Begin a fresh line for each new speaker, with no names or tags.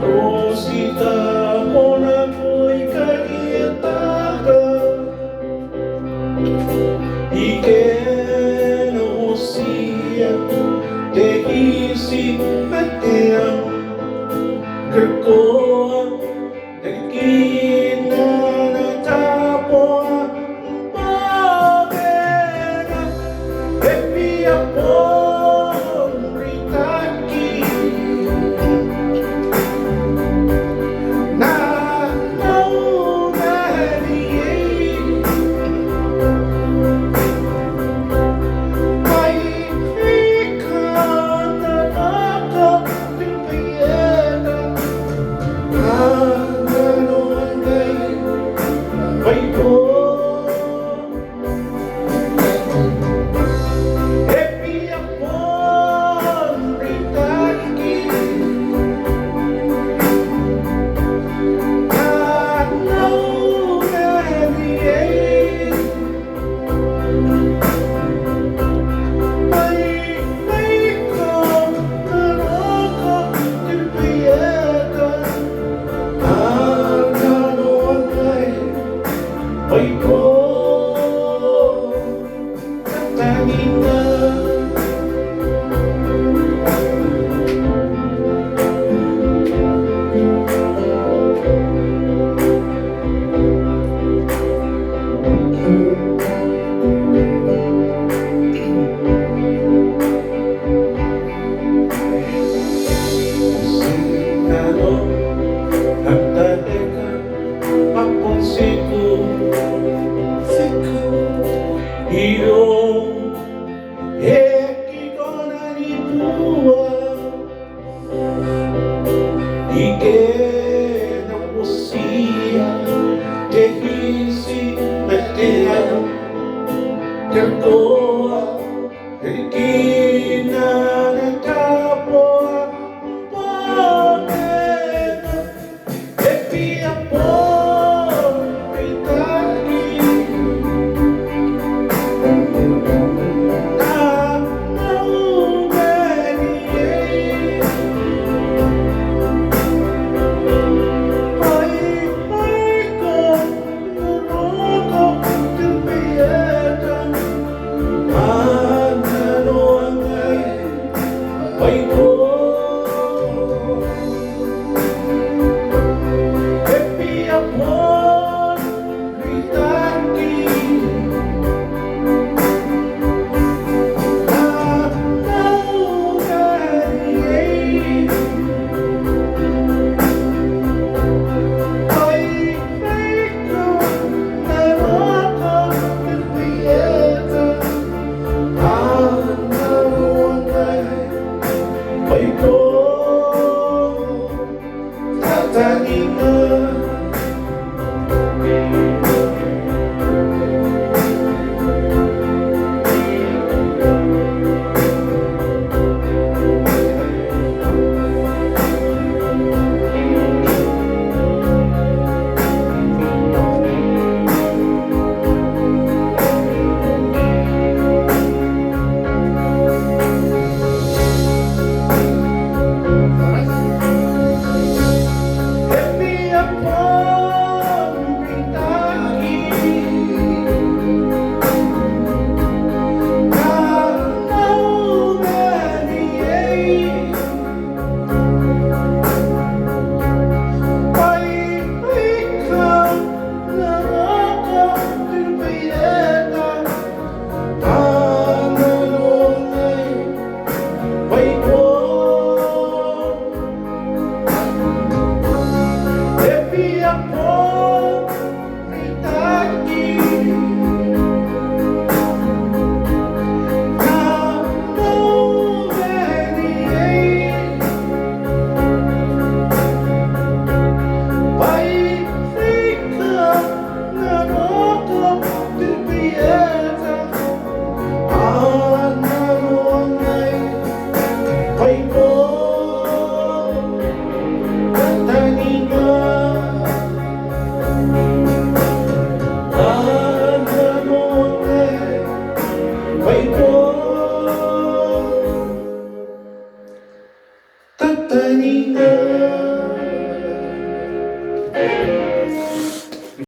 Rosita mo na ko'y kaliitaga Ike no siya te isi mateang Kerkoa Dekina na tapoa Pagera Epia pon ritaki Na naunari Ay ikaw na nakapipiyera Wait for Happy upon Ritaki I know that the end May come the rock to be Wait for Katanina Sinalo Nagtateka Pakong Iyong ekiko na nibuwa Ike na pusiya Tehisi metea Kerkoa Ekina na tapoa Pagena Epia pon Ritaki Happy